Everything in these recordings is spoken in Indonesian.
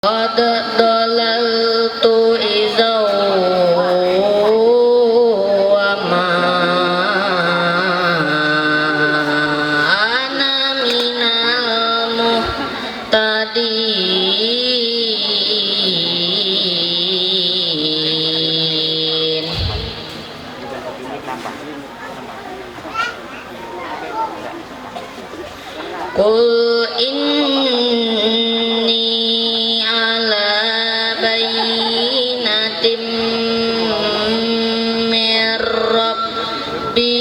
قد ضللت إذا وما أنا من المهتدين قل إني على بينة من ربي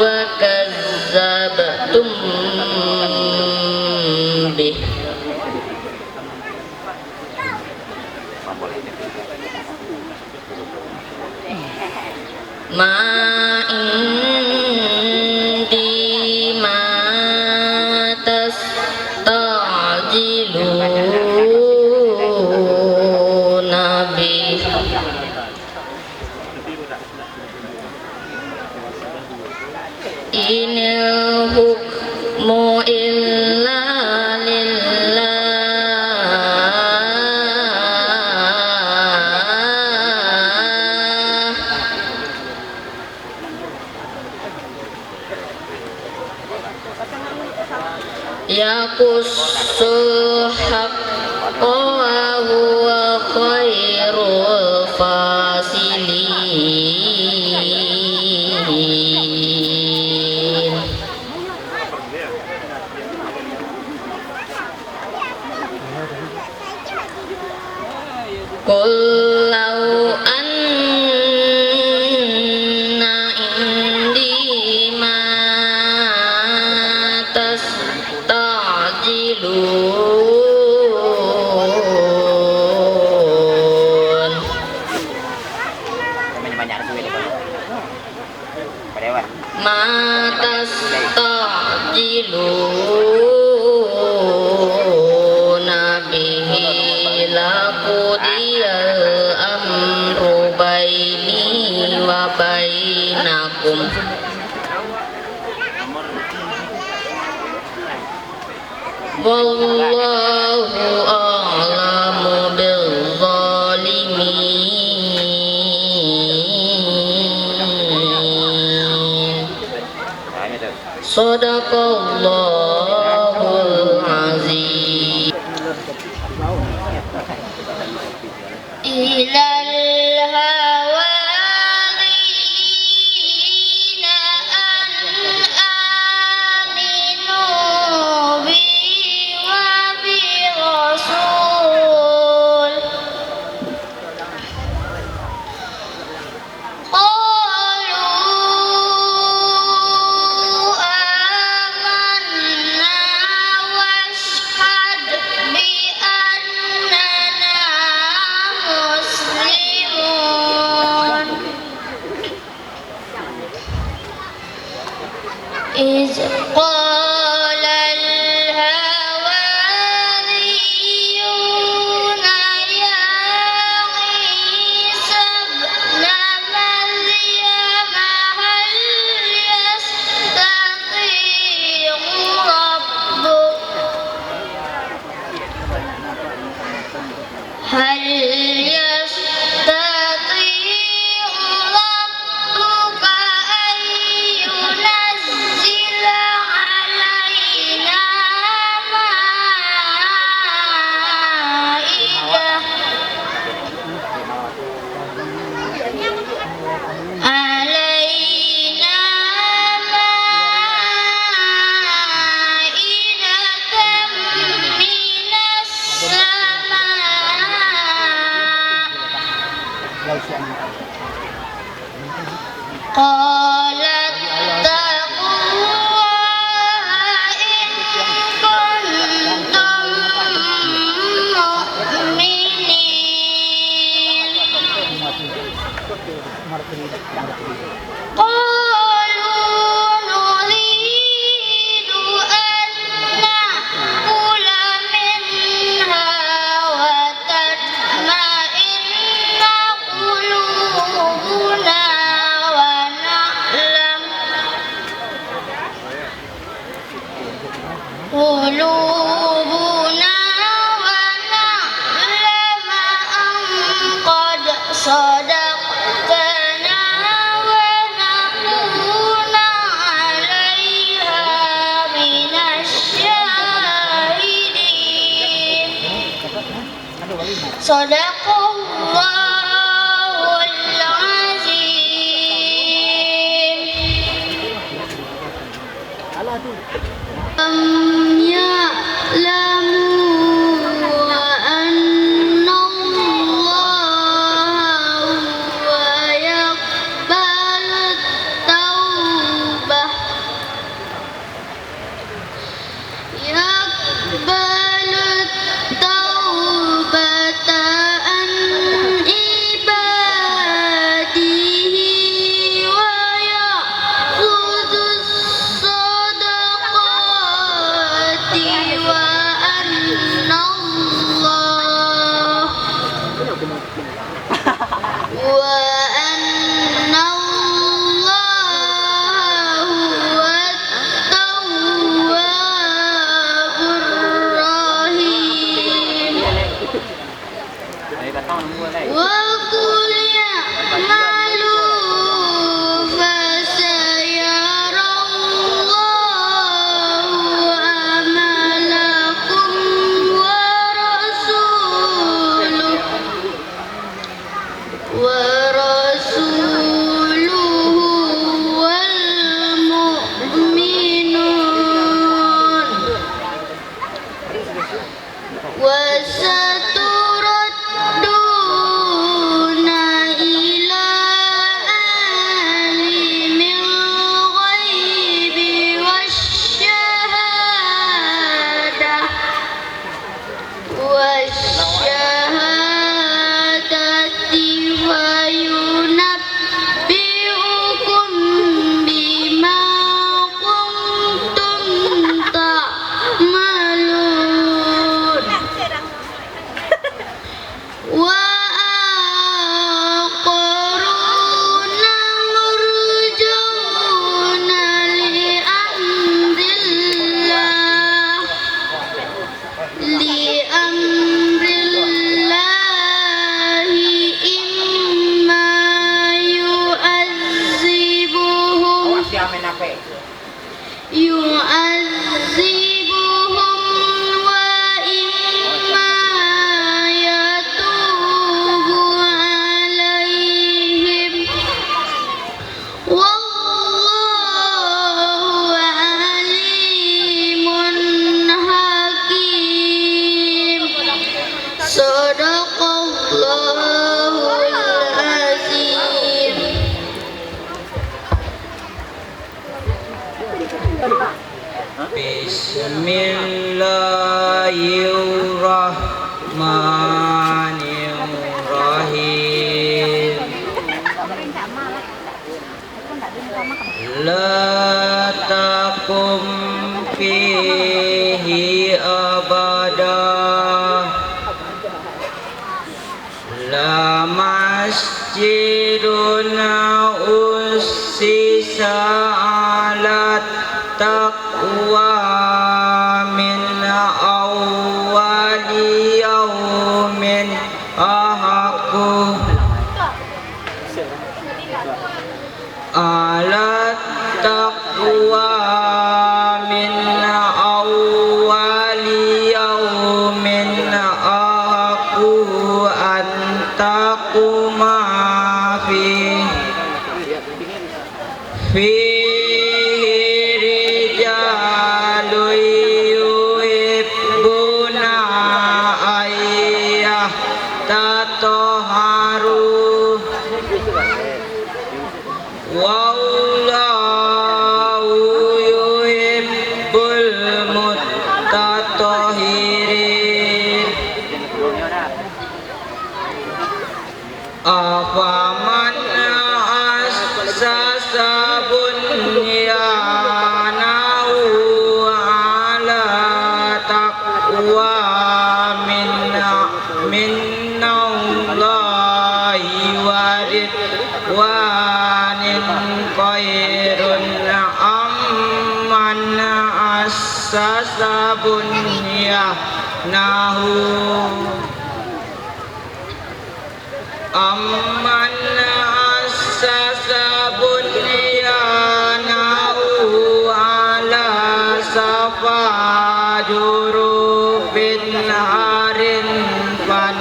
وكذبتم به ما عندي ما تستعجلون به إن الحكم إلا لله يقص الحق وهو خير الفاصلين قل لو أن عندي ما تستعجلون ما تستعجلون به لقضي الأمر بيني وبينكم والله أعلم بالظالمين صدق الله العظيم إلى الهوالين أن آمنوا بي وبرسول قالوا آمنا واشهد بأننا مسلمون إذ قال الحواريون يا عيسى ابن مريم هل يستطيع ربك أن ينزل علينا مائدة من السماء قالت اتقوا الله إن كنتم مؤمنين قالوا نريد أن نأكل منها وتطمئن قلوبنا ونعلم Shadaqallahul azim. Lam ya'lamu anna Allah huwa yaqbalut taubah yaqbalut taubata an ibadihi wa ya'khudus sadaqati wa anna Allah huwa at-tawwabur rahim. Wa qul ya'malu fasayarallahu amalakum wa rasuluhu wal mu'minun wa saturadduna ila alimil ghaibi wasyahadati wa yunabbi'ukum bima kuntum ta'malun. Wa aqaruna murjauna li amrillahi imma yu'adzibuhum wa imma yatubu alaihim wallahu alimun hakim. Shadaqallahul azim. Bismillahirrahmanirrahim. La takum fihi abada la masjidun ussisa ala taqwa min awwali yaumin ahaku ala taqwa min awwali yaumin ahaku antaquma fi rijalun yuhibbuna ayyah tatoharu wallahu yuhibbul muttatahirin. Afaman assasa bunyanahu ala taqwa minallahi wa ridwanin khairun amman assasa bunyanahu amman assasa bunyanahu ala safa jurufin harin fan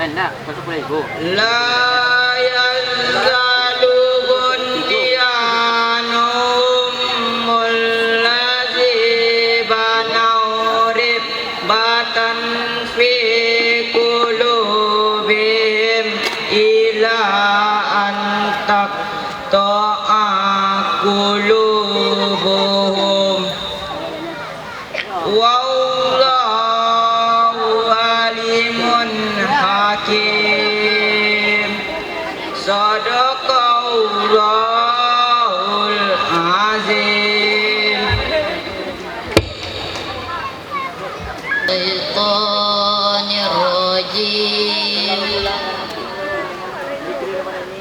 La yazalu gundiyanum mullaziban aurib batan fi qulubihim ila antak ta'a qulubuhum wallahu alimun hakim. Sadaqallahul azim. Syaitanir rajim.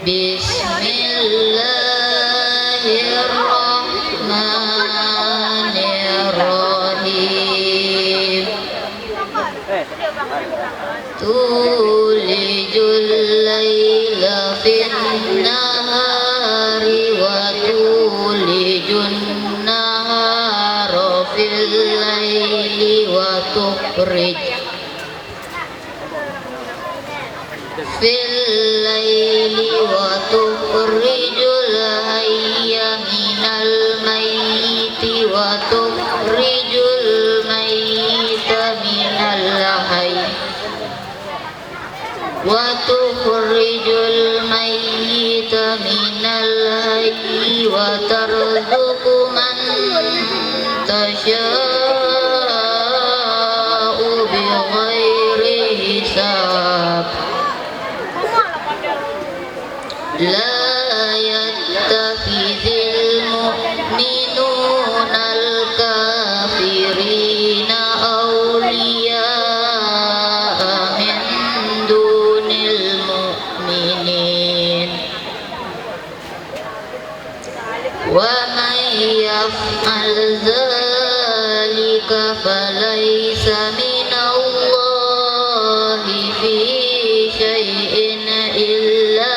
Bismillahirrahmanirrahim. Tulijul laila fin nahari wa tulijun nahara fil laili wa tukhrij fil laili wa tukhrijul hayya minal mayyiti wa tukhrijul mayyita minal hayy wa tukhrijul mayyita minal hayy wa tarzuqu man tasha'u bighairi hisab. La yattakhidhil mu'minuna al-kafirina awliya'a min dunil mu'minin wa man yaf'al dhalika falaysa minallahi fi syai'in illa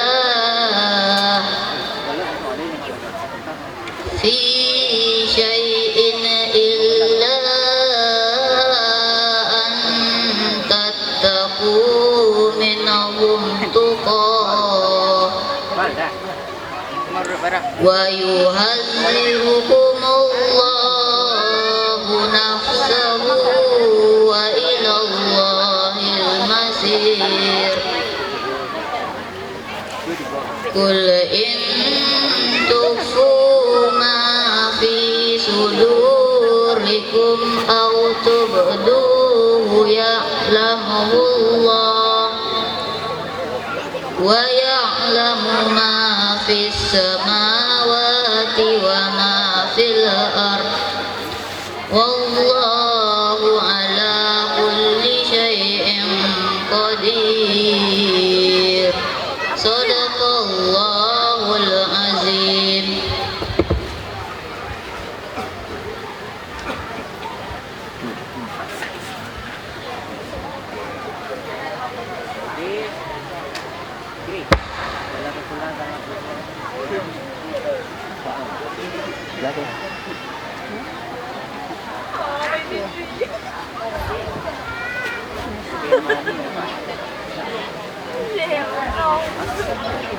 fi syai'in illa an tattaqu minhum tuqah wa yuhazzirukumullahu nafsahu wa ilallahil masir. Qul in tukhfu ma fi sudurikum aw tubduhu ya'lamullah wa ya'lamu ma fis samawati wa ma fil ard wallahu ala kulli syai'in qadir. Sadaqallahul azim. Hãy subscribe cho kênh Ghiền Mì Gõ để không bỏ lỡ